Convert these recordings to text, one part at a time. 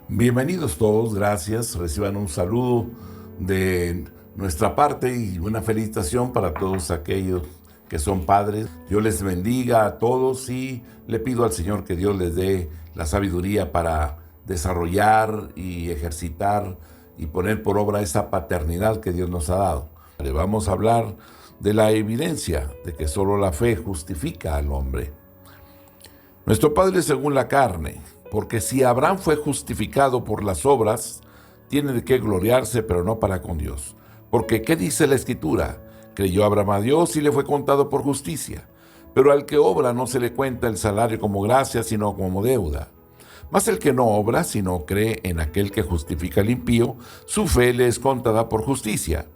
Bienvenidos todos, gracias. Reciban un saludo de nuestra parte y una felicitación para todos aquellos que son padres. Dios les bendiga a todos y le pido al Señor que Dios les dé la sabiduría para desarrollar y ejercitar y poner por obra esa paternidad que Dios nos ha dado. Vamos a hablar de la evidencia de que solo la fe justifica al hombre. Nuestro Padre según la carne, porque si Abraham fue justificado por las obras, tiene de qué gloriarse, pero no para con Dios. Porque ¿qué dice la Escritura? Creyó Abraham a Dios y le fue contado por justicia. Pero al que obra no se le cuenta el salario como gracia, sino como deuda. Mas el que no obra, sino cree en aquel que justifica al impío, su fe le es contada por justicia.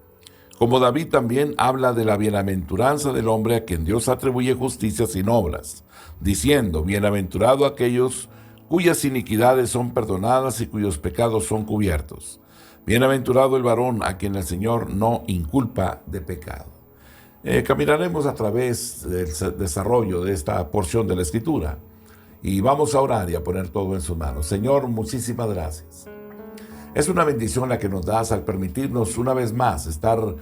Como David también habla de la bienaventuranza del hombre a quien Dios atribuye justicia sin obras, diciendo, bienaventurado aquellos cuyas iniquidades son perdonadas y cuyos pecados son cubiertos. Bienaventurado el varón a quien el Señor no inculpa de pecado. Caminaremos a través del desarrollo de esta porción de la Escritura y vamos a orar y a poner todo en sus manos. Señor, muchísimas gracias. Es una bendición la que nos das al permitirnos una vez más estar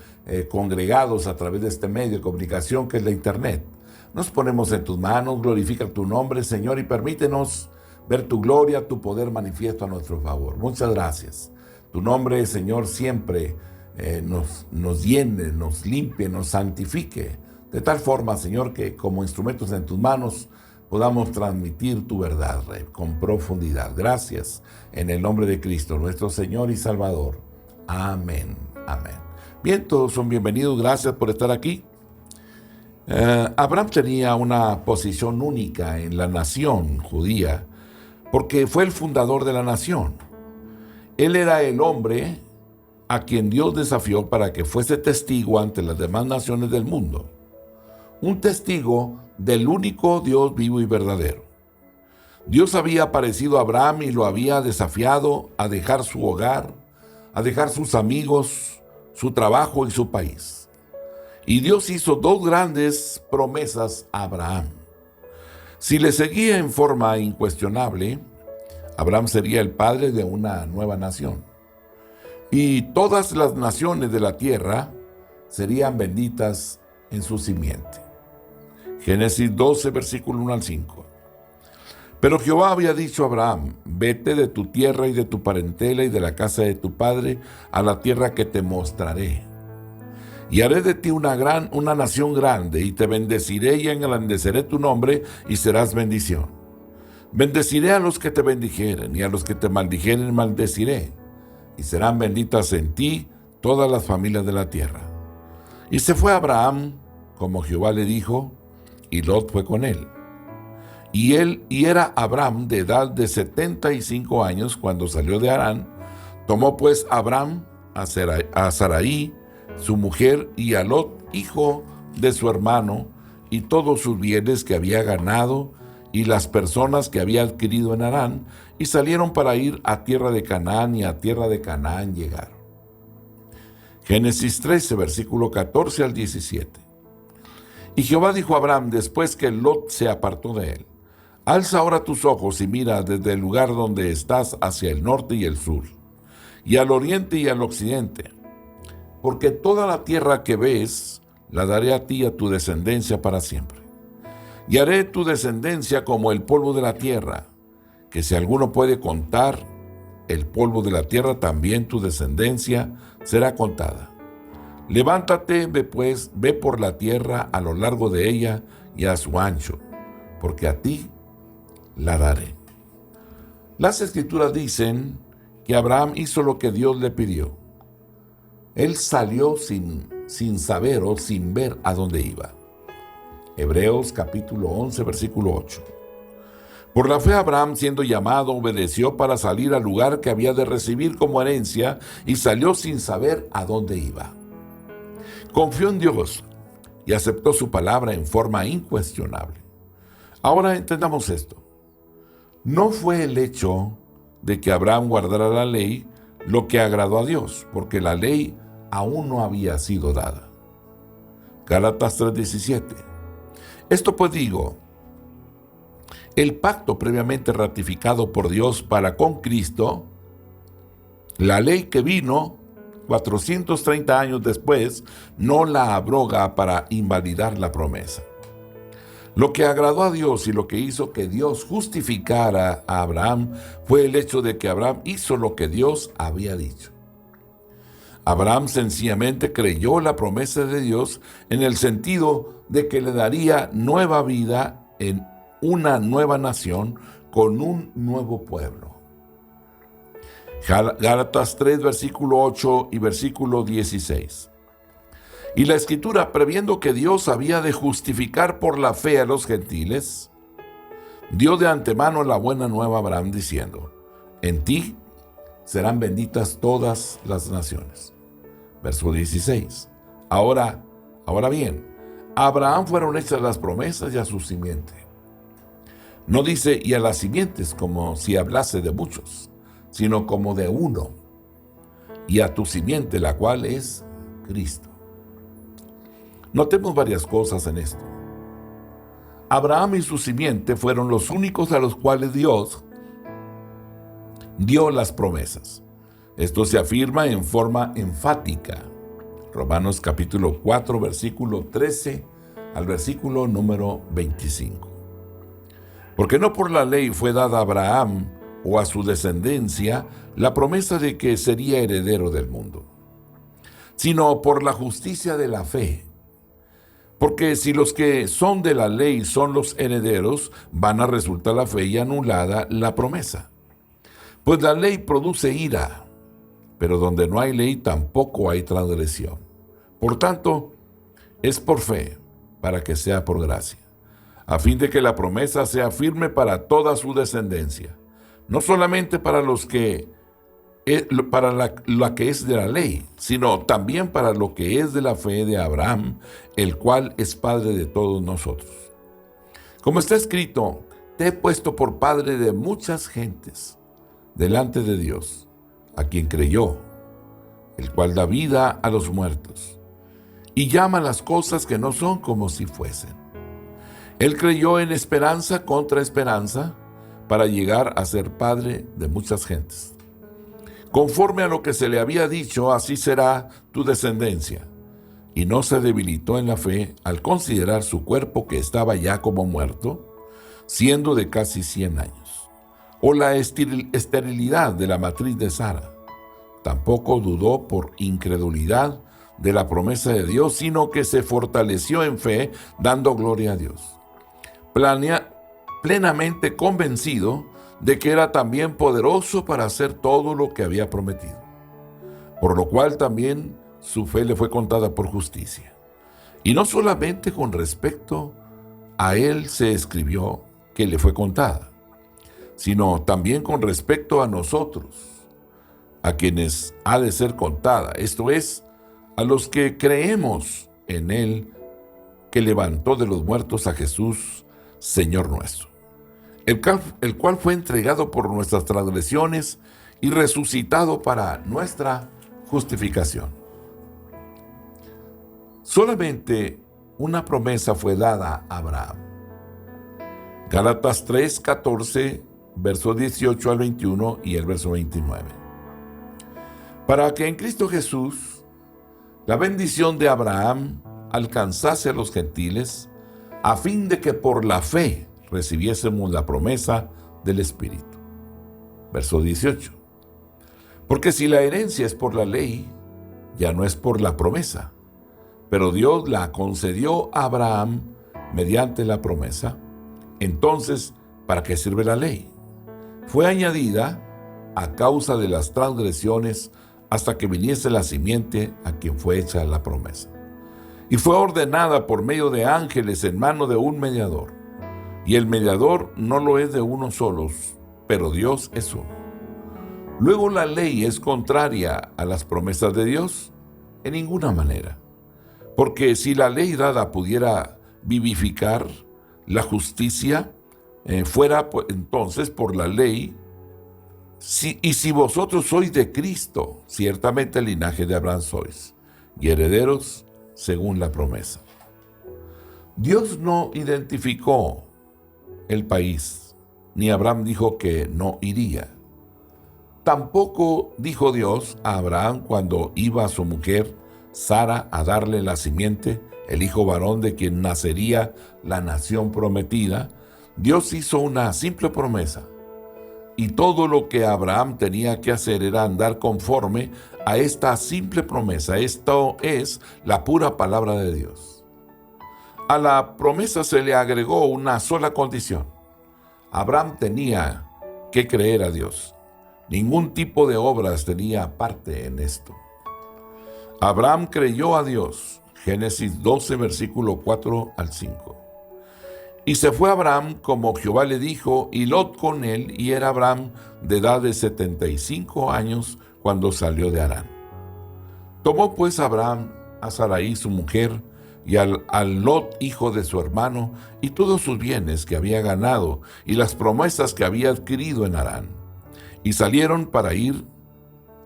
congregados a través de este medio de comunicación que es la Internet. Nos ponemos en tus manos, glorifica tu nombre, Señor, y permítenos ver tu gloria, tu poder manifiesto a nuestro favor. Muchas gracias. Tu nombre, Señor, siempre nos llene, nos limpie, nos santifique. De tal forma, Señor, que como instrumentos en tus manos podamos transmitir tu verdad, Rey, con profundidad. Gracias en el nombre de Cristo, nuestro Señor y Salvador. Amén. Amén. Bien, todos son bienvenidos. Gracias por estar aquí. Abraham tenía una posición única en la nación judía porque fue el fundador de la nación. Él era el hombre a quien Dios desafió para que fuese testigo ante las demás naciones del mundo. Un testigo del único Dios vivo y verdadero. Dios había aparecido a Abraham y lo había desafiado a dejar su hogar, a dejar sus amigos, su trabajo y su país. Y Dios hizo dos grandes promesas a Abraham. Si le seguía en forma incuestionable, Abraham sería el padre de una nueva nación. Y todas las naciones de la tierra serían benditas en su simiente. Génesis 12, versículo 1 al 5. Pero Jehová había dicho a Abraham, vete de tu tierra y de tu parentela y de la casa de tu padre a la tierra que te mostraré. Y haré de ti una nación grande, y te bendeciré y engrandeceré tu nombre, y serás bendición. Bendeciré a los que te bendijeren, y a los que te maldijeren maldeciré, y serán benditas en ti todas las familias de la tierra. Y se fue Abraham, como Jehová le dijo, y Lot fue con él. Y era Abraham de edad de 75 años cuando salió de Harán. Tomó pues Abraham a Sarai, su mujer, y a Lot, hijo de su hermano, y todos sus bienes que había ganado, y las personas que había adquirido en Harán, y salieron para ir a tierra de Canaán, y a tierra de Canaán llegaron. Génesis 13, versículo 14 al 17. Y Jehová dijo a Abraham, después que Lot se apartó de él, alza ahora tus ojos y mira desde el lugar donde estás hacia el norte y el sur, y al oriente y al occidente, porque toda la tierra que ves la daré a ti y a tu descendencia para siempre. Y haré tu descendencia como el polvo de la tierra, que si alguno puede contar el polvo de la tierra, también tu descendencia será contada. Levántate, ve por la tierra a lo largo de ella y a su ancho, porque a ti la daré. Las Escrituras dicen que Abraham hizo lo que Dios le pidió. Él salió sin saber o sin ver a dónde iba. Hebreos capítulo 11, versículo 8. Por la fe Abraham, siendo llamado, obedeció para salir al lugar que había de recibir como herencia y salió sin saber a dónde iba. Confió en Dios y aceptó su palabra en forma incuestionable. Ahora entendamos esto. No fue el hecho de que Abraham guardara la ley lo que agradó a Dios, porque la ley aún no había sido dada. Gálatas 3:17. Esto pues digo, el pacto previamente ratificado por Dios para con Cristo La ley que vino 430 años después no la abroga para invalidar la promesa. Lo que agradó a Dios y lo que hizo que Dios justificara a Abraham fue el hecho de que Abraham hizo lo que Dios había dicho. Abraham sencillamente creyó la promesa de Dios en el sentido de que le daría nueva vida en una nueva nación con un nuevo pueblo. Gálatas 3, versículo 8 y versículo 16. Y la Escritura, previendo que Dios había de justificar por la fe a los gentiles, dio de antemano la buena nueva a Abraham diciendo: en ti serán benditas todas las naciones. Verso 16. Ahora bien, a Abraham fueron hechas las promesas y a su simiente. No dice y a las simientes como si hablase de muchos, sino como de uno, y a tu simiente, la cual es Cristo. Notemos varias cosas en esto. Abraham y su simiente fueron los únicos a los cuales Dios dio las promesas. Esto se afirma en forma enfática. Romanos capítulo 4, versículo 13 al versículo número 25. Porque no por la ley fue dada a Abraham o a su descendencia la promesa de que sería heredero del mundo, sino por la justicia de la fe. Porque si los que son de la ley son los herederos, van a resultar la fe y anulada la promesa. Pues la ley produce ira, pero donde no hay ley tampoco hay transgresión. Por tanto, es por fe, para que sea por gracia, a fin de que la promesa sea firme para toda su descendencia, no solamente para los que para la que es de la ley, sino también para lo que es de la fe de Abraham, el cual es padre de todos nosotros. Como está escrito: te he puesto por padre de muchas gentes delante de Dios, a quien creyó, el cual da vida a los muertos, y llama las cosas que no son como si fuesen. Él creyó en esperanza contra esperanza, para llegar a ser padre de muchas gentes. Conforme a lo que se le había dicho, así será tu descendencia. Y no se debilitó en la fe al considerar su cuerpo, que estaba ya como muerto, siendo de casi 100 años, o la esterilidad de la matriz de Sara. Tampoco dudó por incredulidad de la promesa de Dios, sino que se fortaleció en fe, dando gloria a Dios, plenamente convencido de que era también poderoso para hacer todo lo que había prometido, por lo cual también su fe le fue contada por justicia. Y no solamente con respecto a él se escribió que le fue contada, sino también con respecto a nosotros, a quienes ha de ser contada, esto es, a los que creemos en él, que levantó de los muertos a Jesús, Señor nuestro, el cual fue entregado por nuestras transgresiones y resucitado para nuestra justificación. Solamente una promesa fue dada a Abraham. Gálatas 3, 14, verso 18 al 21 y el verso 29. Para que en Cristo Jesús la bendición de Abraham alcanzase a los gentiles, a fin de que por la fe recibiésemos la promesa del Espíritu. Verso 18. Porque si la herencia es por la ley, ya no es por la promesa, pero Dios la concedió a Abraham mediante la promesa. Entonces, ¿para qué sirve la ley? Fue añadida a causa de las transgresiones hasta que viniese la simiente a quien fue hecha la promesa. Y fue ordenada por medio de ángeles en mano de un mediador. Y el mediador no lo es de uno solo, pero Dios es uno. Luego, ¿la ley es contraria a las promesas de Dios? En ninguna manera. Porque si la ley dada pudiera vivificar la justicia, fuera entonces por la ley. Y si vosotros sois de Cristo, ciertamente el linaje de Abraham sois, y herederos según la promesa. Dios no identificó el país, ni Abraham dijo que no iría. Tampoco dijo Dios a Abraham cuando iba a su mujer Sara a darle la simiente, el hijo varón de quien nacería la nación prometida. Dios hizo una simple promesa, y todo lo que Abraham tenía que hacer era andar conforme a esta simple promesa. Esto es la pura palabra de Dios. A la promesa se le agregó una sola condición. Abraham tenía que creer a Dios. Ningún tipo de obras tenía parte en esto. Abraham creyó a Dios. Génesis 12, versículo 4 al 5. Y se fue Abraham como Jehová le dijo, y Lot con él, y era Abraham de edad de 75 años cuando salió de Harán. Tomó pues Abraham a Sarai su mujer, y al Lot hijo de su hermano, y todos sus bienes que había ganado, y las promesas que había adquirido en Harán. Y salieron para ir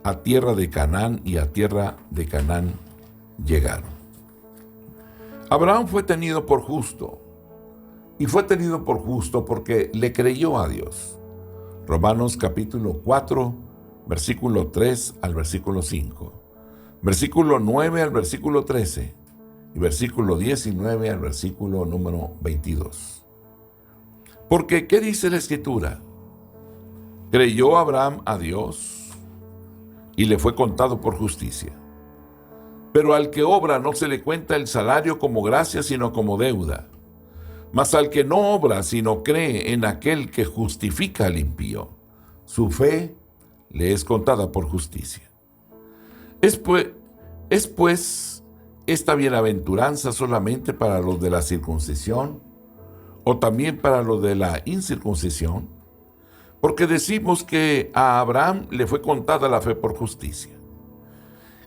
a tierra de Canaán, y a tierra de Canaán llegaron. Abraham fue tenido por justo, y fue tenido por justo porque le creyó a Dios. Romanos capítulo 4, versículo 3 al versículo 5, versículo 9 al versículo 13, y versículo 19 al versículo número 22. Porque, ¿qué dice la Escritura? Creyó Abraham a Dios, y le fue contado por justicia. Pero al que obra no se le cuenta el salario como gracia, sino como deuda. Mas al que no obra, sino cree en aquel que justifica al impío, su fe le es contada por justicia. Es pues esta bienaventuranza solamente para los de la circuncisión, o también para los de la incircuncisión, porque decimos que a Abraham le fue contada la fe por justicia.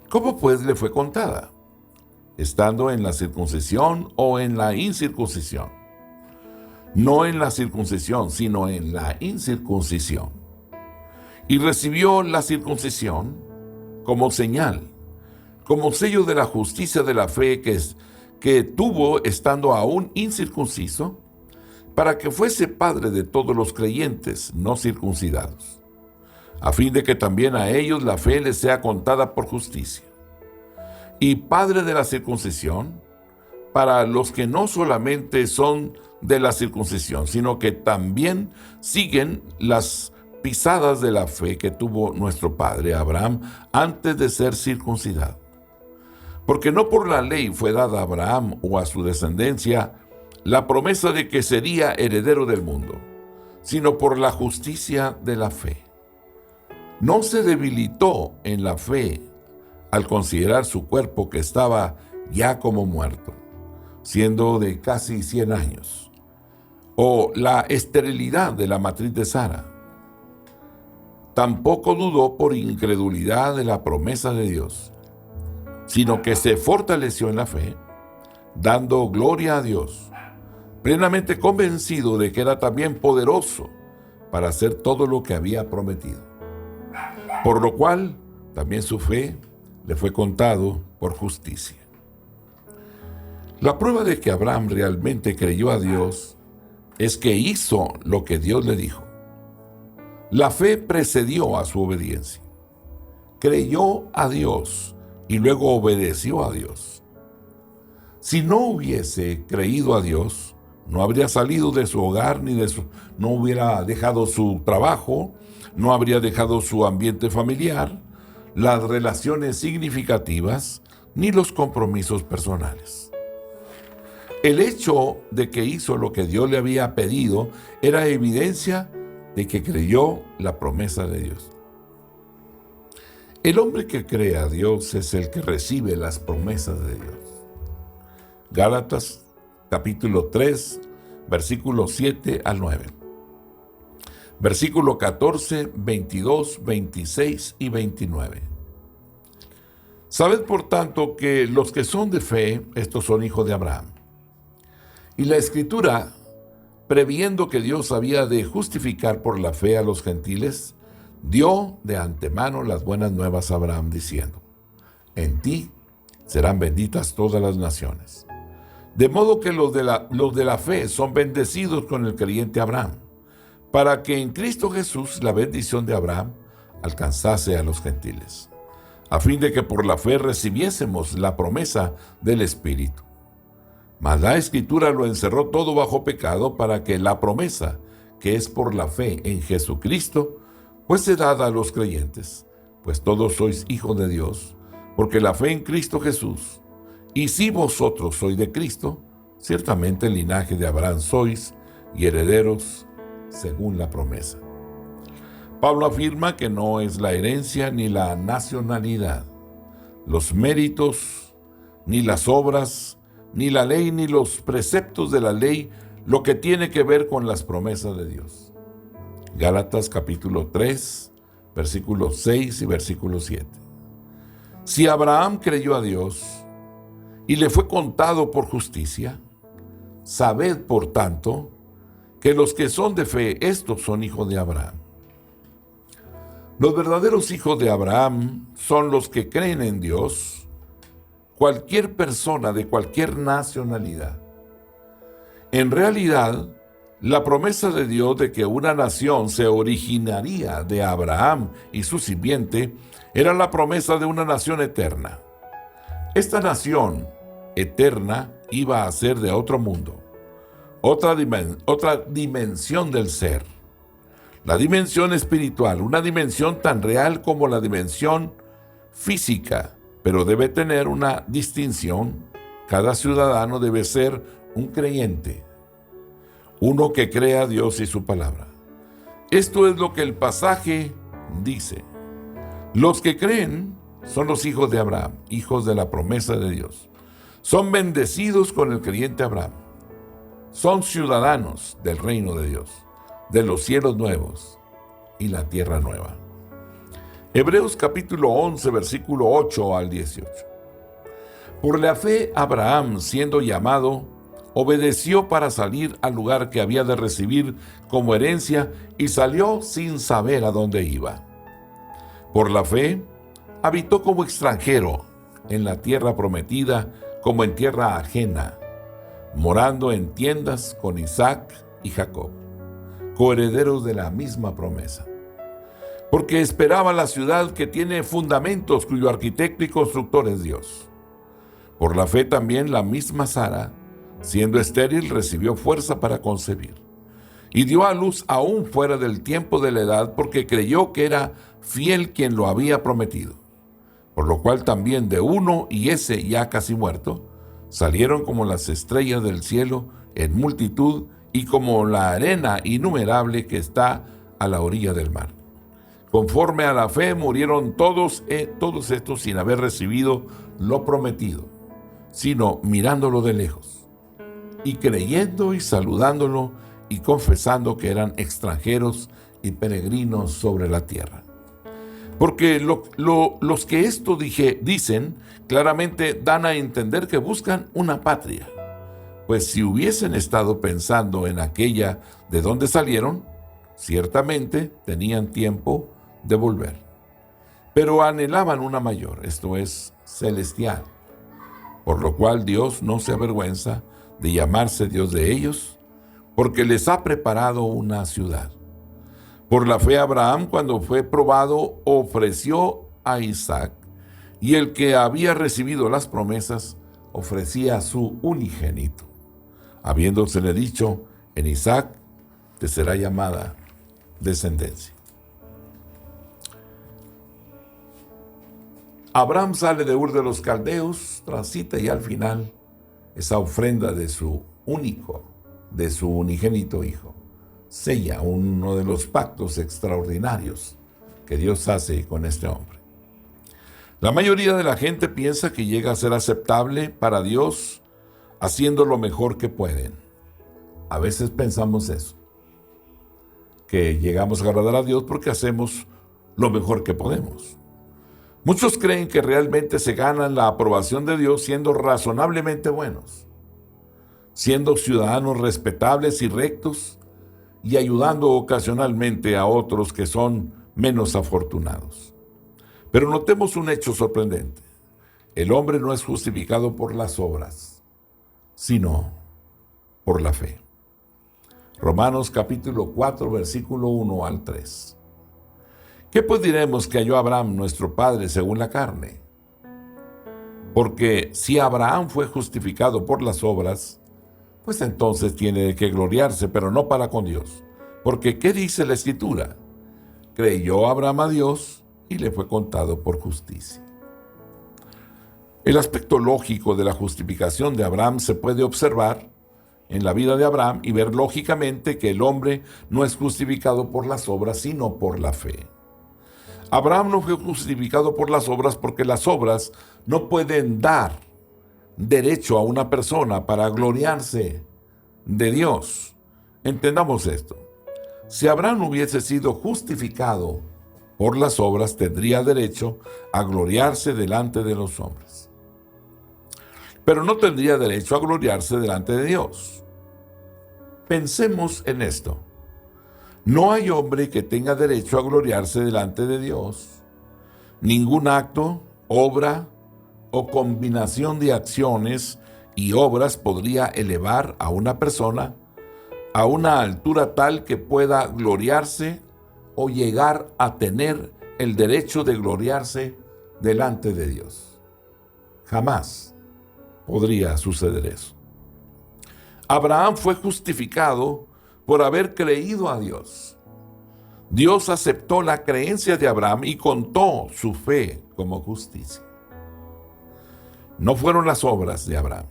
¿Cómo pues le fue contada? ¿Estando en la circuncisión o en la incircuncisión? No en la circuncisión, sino en la incircuncisión. Y recibió la circuncisión como señal, como sello de la justicia de la fe que tuvo estando aún incircunciso, para que fuese padre de todos los creyentes no circuncidados, a fin de que también a ellos la fe les sea contada por justicia. Y padre de la circuncisión, para los que no solamente son de la circuncisión, sino que también siguen las pisadas de la fe que tuvo nuestro padre Abraham antes de ser circuncidado. Porque no por la ley fue dada a Abraham o a su descendencia la promesa de que sería heredero del mundo, sino por la justicia de la fe. No se debilitó en la fe al considerar su cuerpo que estaba ya como muerto, siendo de casi 100 años, o la esterilidad de la matriz de Sara. Tampoco dudó por incredulidad de la promesa de Dios, sino que se fortaleció en la fe, dando gloria a Dios, plenamente convencido de que era también poderoso para hacer todo lo que había prometido. Por lo cual, también su fe le fue contado por justicia. La prueba de que Abraham realmente creyó a Dios es que hizo lo que Dios le dijo. La fe precedió a su obediencia. Creyó a Dios y luego obedeció a Dios. Si no hubiese creído a Dios, no habría salido de su hogar, no hubiera dejado su trabajo, no habría dejado su ambiente familiar, las relaciones significativas, ni los compromisos personales. El hecho de que hizo lo que Dios le había pedido era evidencia de que creyó la promesa de Dios. El hombre que cree a Dios es el que recibe las promesas de Dios. Gálatas capítulo 3, versículos 7 al 9. Versículo 14, 22, 26 y 29. Sabed por tanto que los que son de fe, estos son hijos de Abraham. Y la Escritura, previendo que Dios había de justificar por la fe a los gentiles, dio de antemano las buenas nuevas a Abraham, diciendo: en ti serán benditas todas las naciones. De modo que los de la fe son bendecidos con el creyente Abraham, para que en Cristo Jesús la bendición de Abraham alcanzase a los gentiles, a fin de que por la fe recibiésemos la promesa del Espíritu. Mas la Escritura lo encerró todo bajo pecado para que la promesa, que es por la fe en Jesucristo, fuese dada a los creyentes, pues todos sois hijos de Dios, porque la fe en Cristo Jesús. Y si vosotros sois de Cristo, ciertamente el linaje de Abraham sois y herederos según la promesa. Pablo afirma que no es la herencia ni la nacionalidad, los méritos, ni las obras, ni la ley, ni los preceptos de la ley, lo que tiene que ver con las promesas de Dios. Gálatas capítulo 3, versículos 6 y versículo 7. Si Abraham creyó a Dios y le fue contado por justicia, sabed por tanto que los que son de fe, estos son hijos de Abraham. Los verdaderos hijos de Abraham son los que creen en Dios, cualquier persona de cualquier nacionalidad. En realidad, la promesa de Dios de que una nación se originaría de Abraham y su simiente era la promesa de una nación eterna. Esta nación eterna iba a ser de otro mundo, otra dimensión del ser. La dimensión espiritual, una dimensión tan real como la dimensión física, pero debe tener una distinción. Cada ciudadano debe ser un creyente, uno que crea a Dios y su palabra. Esto es lo que el pasaje dice. Los que creen son los hijos de Abraham, hijos de la promesa de Dios. Son bendecidos con el creyente Abraham. Son ciudadanos del reino de Dios, de los cielos nuevos y la tierra nueva. Hebreos capítulo 11, versículo 8 al 18. Por la fe, Abraham, siendo llamado, obedeció para salir al lugar que había de recibir como herencia y salió sin saber a dónde iba. Por la fe, habitó como extranjero en la tierra prometida, como en tierra ajena, morando en tiendas con Isaac y Jacob, coherederos de la misma promesa. Porque esperaba la ciudad que tiene fundamentos, cuyo arquitecto y constructor es Dios. Por la fe también la misma Sara, siendo estéril, recibió fuerza para concebir, y dio a luz aún fuera del tiempo de la edad, porque creyó que era fiel quien lo había prometido. Por lo cual también de uno, y ese ya casi muerto, salieron como las estrellas del cielo en multitud, y como la arena innumerable que está a la orilla del mar. Conforme a la fe murieron todos estos sin haber recibido lo prometido, sino mirándolo de lejos, y creyendo y saludándolo y confesando que eran extranjeros y peregrinos sobre la tierra. Porque los que esto dicen claramente dan a entender que buscan una patria, pues si hubiesen estado pensando en aquella de donde salieron, ciertamente tenían tiempo de volver. Pero anhelaban una mayor, esto es, celestial, por lo cual Dios no se avergüenza de llamarse Dios de ellos, porque les ha preparado una ciudad. Por la fe Abraham, cuando fue probado, ofreció a Isaac, y el que había recibido las promesas ofrecía a su unigénito, habiéndosele dicho: en Isaac te será llamada descendencia. Abraham sale de Ur de los Caldeos, transita y al final esa ofrenda de su unigénito hijo sella uno de los pactos extraordinarios que Dios hace con este hombre. La mayoría de la gente piensa que llega a ser aceptable para Dios haciendo lo mejor que pueden. A veces pensamos eso, que llegamos a agradar a Dios porque hacemos lo mejor que podemos. Muchos creen que realmente se ganan la aprobación de Dios siendo razonablemente buenos, siendo ciudadanos respetables y rectos, y ayudando ocasionalmente a otros que son menos afortunados. Pero notemos un hecho sorprendente. El hombre no es justificado por las obras, sino por la fe. Romanos capítulo 4, versículo 1 al 3. ¿Qué pues diremos que halló Abraham, nuestro padre, según la carne? Porque si Abraham fue justificado por las obras, pues entonces tiene que gloriarse, pero no para con Dios. Porque ¿qué dice la Escritura? Creyó Abraham a Dios y le fue contado por justicia. El aspecto lógico de la justificación de Abraham se puede observar en la vida de Abraham y ver lógicamente que el hombre no es justificado por las obras, sino por la fe. Abraham no fue justificado por las obras porque las obras no pueden dar derecho a una persona para gloriarse de Dios. Entendamos esto. Si Abraham hubiese sido justificado por las obras, tendría derecho a gloriarse delante de los hombres. Pero no tendría derecho a gloriarse delante de Dios. Pensemos en esto. No hay hombre que tenga derecho a gloriarse delante de Dios. Ningún acto, obra o combinación de acciones y obras podría elevar a una persona a una altura tal que pueda gloriarse o llegar a tener el derecho de gloriarse delante de Dios. Jamás podría suceder eso. Abraham fue justificado por haber creído a Dios. Dios aceptó la creencia de Abraham y contó su fe como justicia. No fueron las obras de Abraham,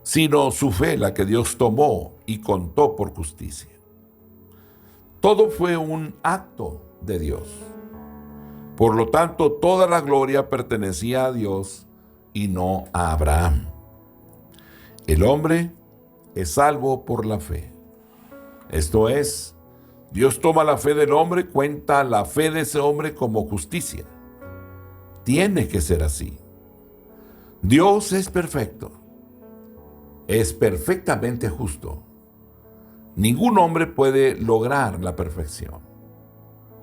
sino su fe la que Dios tomó y contó por justicia. Todo fue un acto de Dios. Por lo tanto, toda la gloria pertenecía a Dios y no a Abraham. El hombre es salvo por la fe. Esto es, Dios toma la fe del hombre, cuenta la fe de ese hombre como justicia. Tiene que ser así. Dios es perfecto. Es perfectamente justo. Ningún hombre puede lograr la perfección.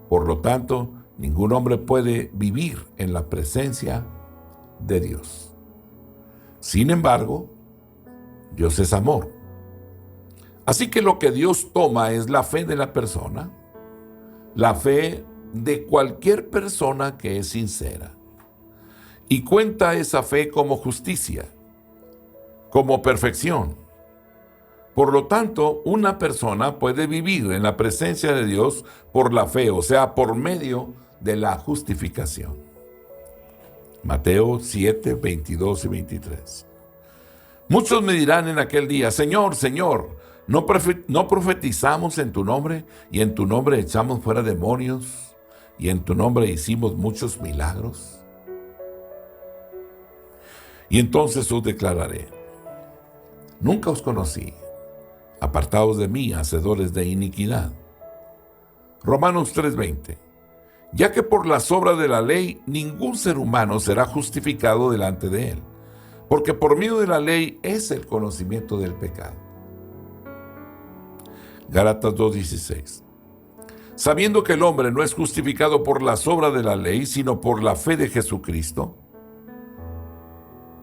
Por lo tanto, ningún hombre puede vivir en la presencia de Dios. Sin embargo, Dios es amor. Así que lo que Dios toma es la fe de la persona, la fe de cualquier persona que es sincera, y cuenta esa fe como justicia, como perfección. Por lo tanto, una persona puede vivir en la presencia de Dios por la fe, o sea, por medio de la justificación. Mateo 7, 22 y 23. Muchos me dirán en aquel día: Señor, Señor, ¿no profetizamos en tu nombre, y en tu nombre echamos fuera demonios, y en tu nombre hicimos muchos milagros? Y entonces os declararé: nunca os conocí. Apartaos de mí, hacedores de iniquidad. Romanos 3:20. Ya que por las obras de la ley ningún ser humano será justificado delante de él, porque por medio de la ley es el conocimiento del pecado. Gálatas 2:16. Sabiendo que el hombre no es justificado por las obras de la ley, sino por la fe de Jesucristo,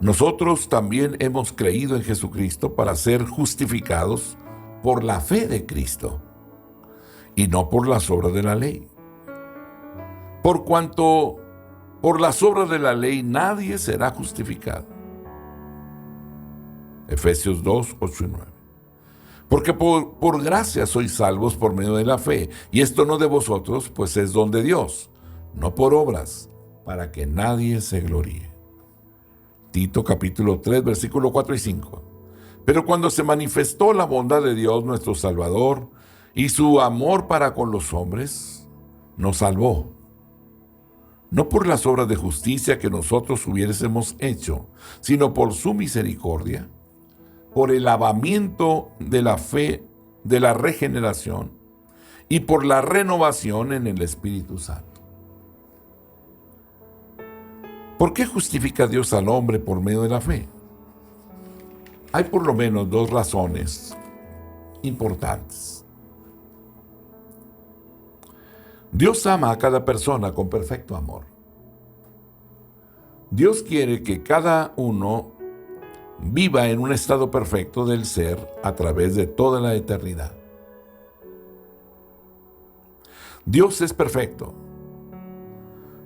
nosotros también hemos creído en Jesucristo para ser justificados por la fe de Cristo, y no por las obras de la ley. Por cuanto por las obras de la ley nadie será justificado. Efesios 2, 8 y 9. Porque por gracia sois salvos por medio de la fe, y esto no de vosotros, pues es don de Dios, no por obras, para que nadie se gloríe. Tito capítulo 3, versículo 4 y 5. Pero cuando se manifestó la bondad de Dios nuestro Salvador y su amor para con los hombres, nos salvó. No por las obras de justicia que nosotros hubiésemos hecho, sino por su misericordia, por el lavamiento de la fe, de la regeneración, y por la renovación en el Espíritu Santo. ¿Por qué justifica Dios al hombre por medio de la fe? Hay por lo menos dos razones importantes. Dios ama a cada persona con perfecto amor. Dios quiere que cada uno viva en un estado perfecto del ser a través de toda la eternidad. Dios es perfecto.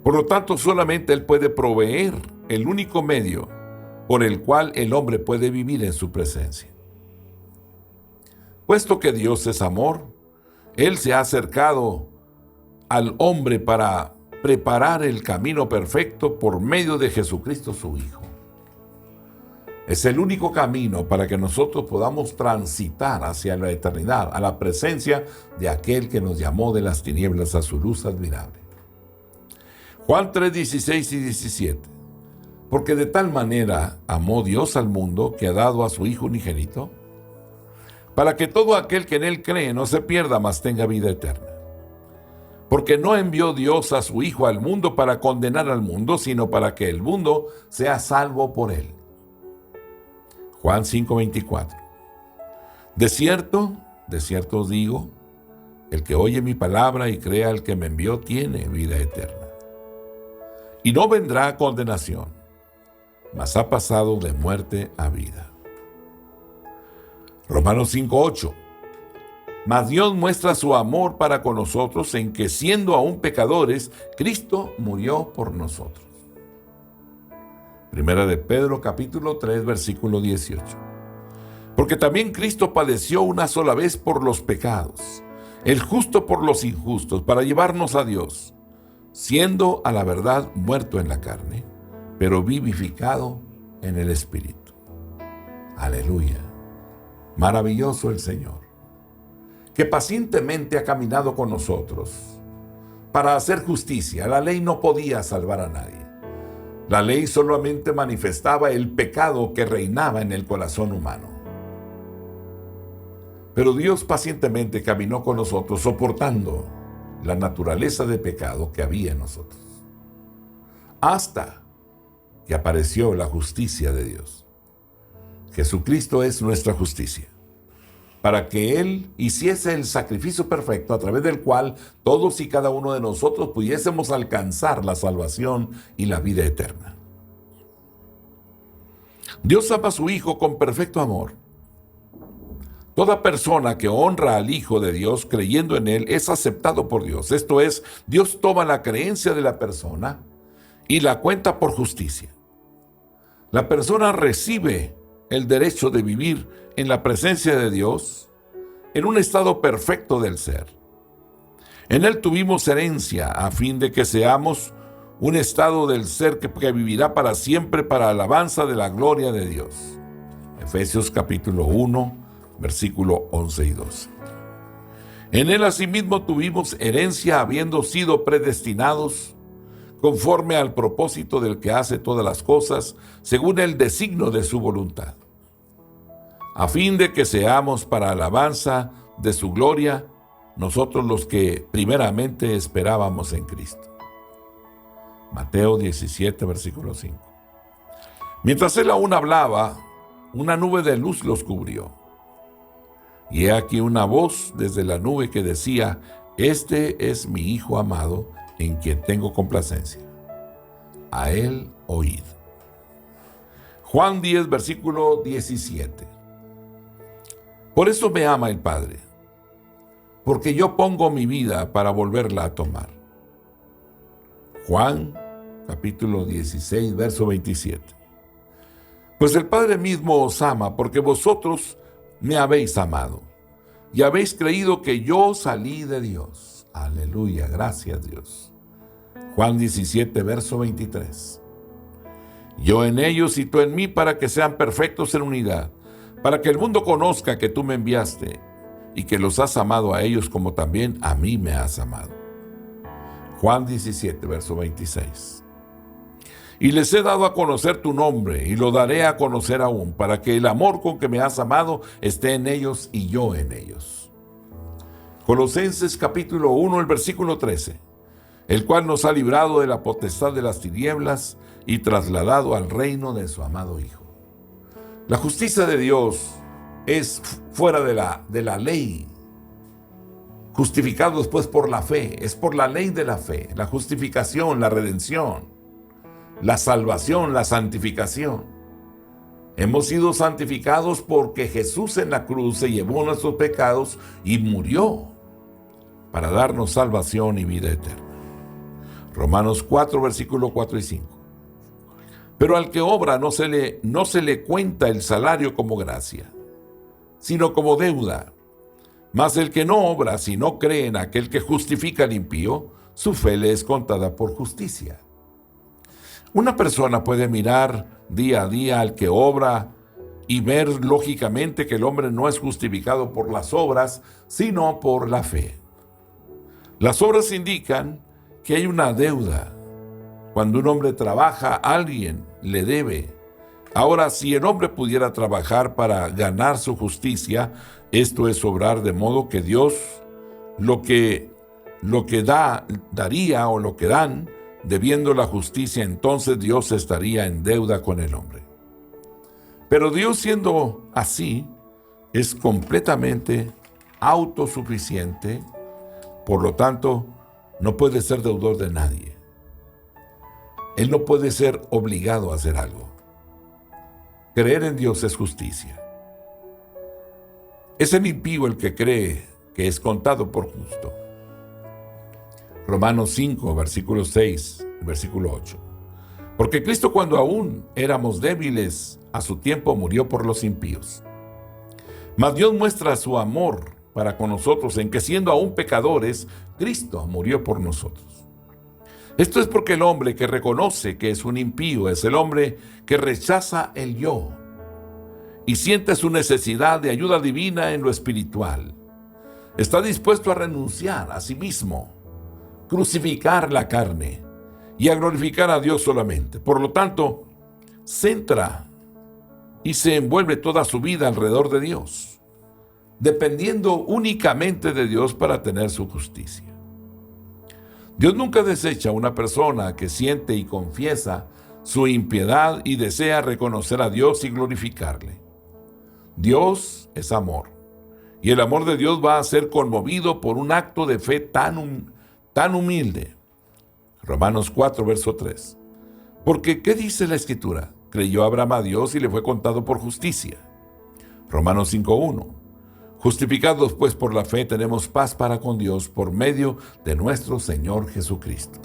Por lo tanto, solamente Él puede proveer el único medio por el cual el hombre puede vivir en su presencia. Puesto que Dios es amor, Él se ha acercado al hombre para preparar el camino perfecto por medio de Jesucristo su Hijo. Es el único camino para que nosotros podamos transitar hacia la eternidad, a la presencia de aquel que nos llamó de las tinieblas a su luz admirable. Juan 3, 16 y 17. Porque de tal manera amó Dios al mundo que ha dado a su Hijo unigénito, para que todo aquel que en Él cree no se pierda, mas tenga vida eterna. Porque no envió Dios a su Hijo al mundo para condenar al mundo, sino para que el mundo sea salvo por Él. Juan 5, 24. De cierto os digo, el que oye mi palabra y crea al que me envió tiene vida eterna. Y no vendrá a condenación, mas ha pasado de muerte a vida. Romanos 5, 8. Mas Dios muestra su amor para con nosotros en que, siendo aún pecadores, Cristo murió por nosotros. Primera de Pedro, capítulo 3, versículo 18. Porque también Cristo padeció una sola vez por los pecados, el justo por los injustos, para llevarnos a Dios, siendo a la verdad muerto en la carne, pero vivificado en el Espíritu. Aleluya. Maravilloso el Señor, que pacientemente ha caminado con nosotros para hacer justicia. La ley no podía salvar a nadie. La ley solamente manifestaba el pecado que reinaba en el corazón humano. Pero Dios pacientemente caminó con nosotros, soportando la naturaleza de pecado que había en nosotros, hasta que apareció la justicia de Dios. Jesucristo es nuestra justicia, para que Él hiciese el sacrificio perfecto a través del cual todos y cada uno de nosotros pudiésemos alcanzar la salvación y la vida eterna. Dios ama a su Hijo con perfecto amor. Toda persona que honra al Hijo de Dios creyendo en Él es aceptado por Dios. Esto es, Dios toma la creencia de la persona y la cuenta por justicia. La persona recibe el derecho de vivir en la presencia de Dios en un estado perfecto del ser. En Él tuvimos herencia a fin de que seamos un estado del ser que vivirá para siempre para alabanza de la gloria de Dios. Efesios capítulo 1, versículo 11 y 12. En Él asimismo tuvimos herencia habiendo sido predestinados conforme al propósito del que hace todas las cosas según el designio de su voluntad, a fin de que seamos para alabanza de su gloria, nosotros los que primeramente esperábamos en Cristo. Mateo 17, versículo 5. Mientras Él aún hablaba, una nube de luz los cubrió. Y he aquí una voz desde la nube que decía: Este es mi Hijo amado, en quien tengo complacencia. A Él oíd. Juan 10, versículo 17. Por eso me ama el Padre, porque yo pongo mi vida para volverla a tomar. Juan capítulo 16, verso 27. Pues el Padre mismo os ama, porque vosotros me habéis amado y habéis creído que yo salí de Dios. Aleluya, gracias Dios. Juan 17, verso 23. Yo en ellos y tú en mí, para que sean perfectos en unidad, para que el mundo conozca que tú me enviaste y que los has amado a ellos como también a mí me has amado. Juan 17, verso 26. Y les he dado a conocer tu nombre, y lo daré a conocer aún, para que el amor con que me has amado esté en ellos y yo en ellos. Colosenses capítulo 1, el versículo 13. El cual nos ha librado de la potestad de las tinieblas y trasladado al reino de su amado Hijo. La justicia de Dios es fuera de la ley. Justificados pues por la fe, es por la ley de la fe, la justificación, la redención, la salvación, la santificación. Hemos sido santificados porque Jesús en la cruz se llevó nuestros pecados y murió para darnos salvación y vida eterna. Romanos 4, versículos 4 y 5. Pero al que obra no se le cuenta el salario como gracia, sino como deuda. Mas el que no obra, si no cree en aquel que justifica al impío, su fe le es contada por justicia. Una persona puede mirar día a día al que obra y ver lógicamente que el hombre no es justificado por las obras, sino por la fe. Las obras indican que hay una deuda. Cuando un hombre trabaja, alguien le debe. Ahora, si el hombre pudiera trabajar para ganar su justicia, esto es obrar de modo que Dios lo que daría o lo que dan, debiendo la justicia, entonces Dios estaría en deuda con el hombre. Pero Dios, siendo así, es completamente autosuficiente, por lo tanto, no puede ser deudor de nadie. Él no puede ser obligado a hacer algo. Creer en Dios es justicia. Es el impío el que cree que es contado por justo. Romanos 5, versículo 6, versículo 8. Porque Cristo, cuando aún éramos débiles, a su tiempo murió por los impíos. Mas Dios muestra su amor para con nosotros en que, siendo aún pecadores, Cristo murió por nosotros. Esto es porque el hombre que reconoce que es un impío es el hombre que rechaza el yo y siente su necesidad de ayuda divina en lo espiritual. Está dispuesto a renunciar a sí mismo, crucificar la carne y a glorificar a Dios solamente. Por lo tanto, centra y se envuelve toda su vida alrededor de Dios, dependiendo únicamente de Dios para tener su justicia. Dios nunca desecha a una persona que siente y confiesa su impiedad y desea reconocer a Dios y glorificarle. Dios es amor, y el amor de Dios va a ser conmovido por un acto de fe tan humilde. Romanos 4, verso 3. Porque, ¿qué dice la Escritura? Creyó Abraham a Dios y le fue contado por justicia. Romanos 5, 1. Justificados pues por la fe tenemos paz para con Dios por medio de nuestro Señor Jesucristo.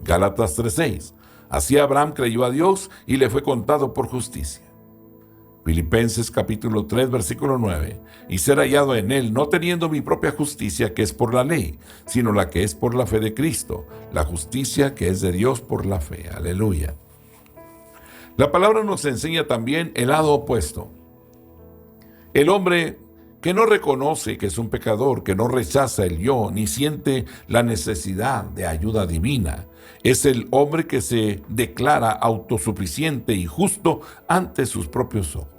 Gálatas 3:6. Así Abraham creyó a Dios y le fue contado por justicia. Filipenses capítulo 3 versículo 9. Y ser hallado en él, no teniendo mi propia justicia que es por la ley, sino la que es por la fe de Cristo, la justicia que es de Dios por la fe. Aleluya. La palabra nos enseña también el lado opuesto. El hombre que no reconoce que es un pecador, que no rechaza el yo, ni siente la necesidad de ayuda divina, es el hombre que se declara autosuficiente y justo ante sus propios ojos.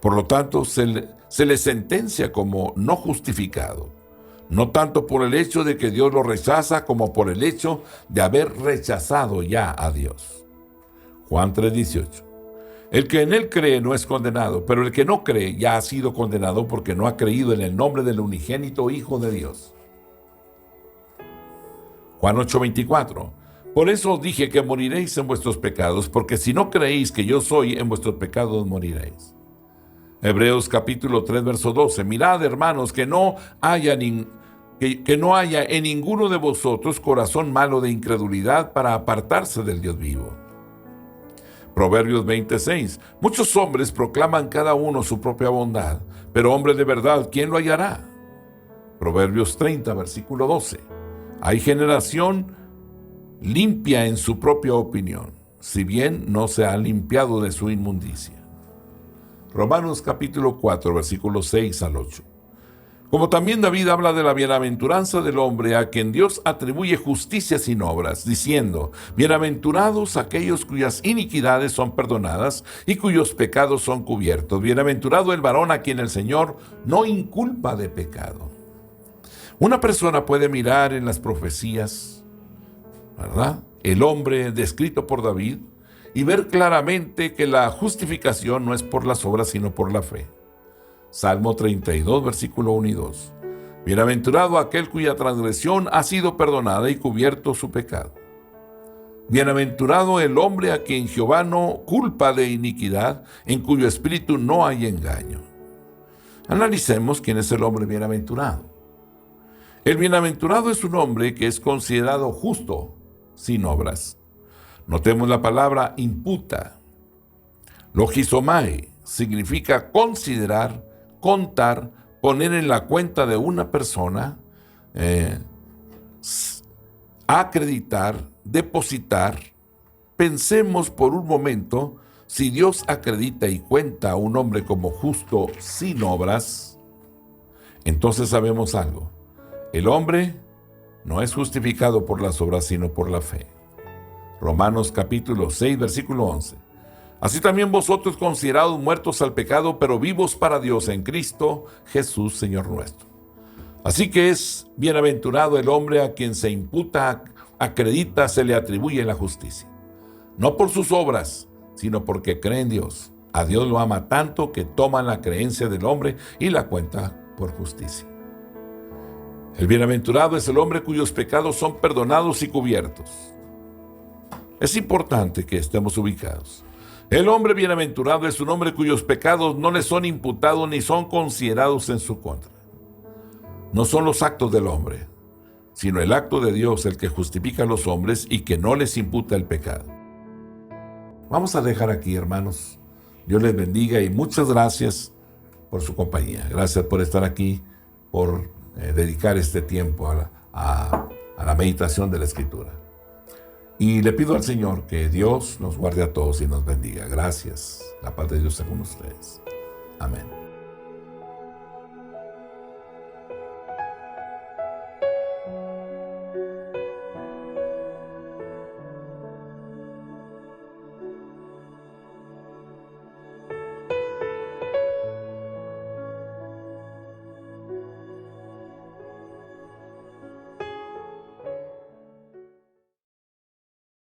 Por lo tanto, se le sentencia como no justificado, no tanto por el hecho de que Dios lo rechaza, como por el hecho de haber rechazado ya a Dios. Juan 3:18. El que en él cree no es condenado, pero el que no cree ya ha sido condenado porque no ha creído en el nombre del unigénito Hijo de Dios. Juan 8:24. Por eso os dije que moriréis en vuestros pecados, porque si no creéis que yo soy, en vuestros pecados moriréis. Hebreos capítulo 3, verso 12. Mirad, hermanos, que no haya en ninguno de vosotros corazón malo de incredulidad para apartarse del Dios vivo. Proverbios 26. Muchos hombres proclaman cada uno su propia bondad, pero hombre de verdad, ¿quién lo hallará? Proverbios 30, versículo 12. Hay generación limpia en su propia opinión, si bien no se ha limpiado de su inmundicia. Romanos capítulo 4, versículos 6 al 8. Como también David habla de la bienaventuranza del hombre a quien Dios atribuye justicia sin obras, diciendo: bienaventurados aquellos cuyas iniquidades son perdonadas y cuyos pecados son cubiertos. Bienaventurado el varón a quien el Señor no inculpa de pecado. Una persona puede mirar en las profecías, ¿verdad?, el hombre descrito por David, y ver claramente que la justificación no es por las obras, sino por la fe. Salmo 32, versículo 1 y 2. Bienaventurado aquel cuya transgresión ha sido perdonada y cubierto su pecado. Bienaventurado el hombre a quien Jehová no culpa de iniquidad, en cuyo espíritu no hay engaño. Analicemos quién es el hombre bienaventurado. El bienaventurado es un hombre que es considerado justo sin obras. Notemos la palabra imputa. Logizomai significa considerar, contar, poner en la cuenta de una persona, acreditar, depositar. Pensemos por un momento, si Dios acredita y cuenta a un hombre como justo sin obras, entonces sabemos algo. El hombre no es justificado por las obras, sino por la fe. Romanos capítulo 6, versículo 11. Así también vosotros considerados muertos al pecado, pero vivos para Dios en Cristo Jesús, Señor nuestro. Así que es bienaventurado el hombre a quien se imputa, acredita, se le atribuye la justicia. No por sus obras, sino porque cree en Dios. A Dios lo ama tanto que toma la creencia del hombre y la cuenta por justicia. El bienaventurado es el hombre cuyos pecados son perdonados y cubiertos. Es importante que estemos ubicados. El hombre bienaventurado es un hombre cuyos pecados no le son imputados ni son considerados en su contra. No son los actos del hombre, sino el acto de Dios el que justifica a los hombres y que no les imputa el pecado. Vamos a dejar aquí, hermanos. Dios les bendiga y muchas gracias por su compañía. Gracias por estar aquí, por dedicar este tiempo a la meditación de la Escritura. Y le pido al Señor que Dios nos guarde a todos y nos bendiga. Gracias. La paz de Dios está con ustedes. Amén.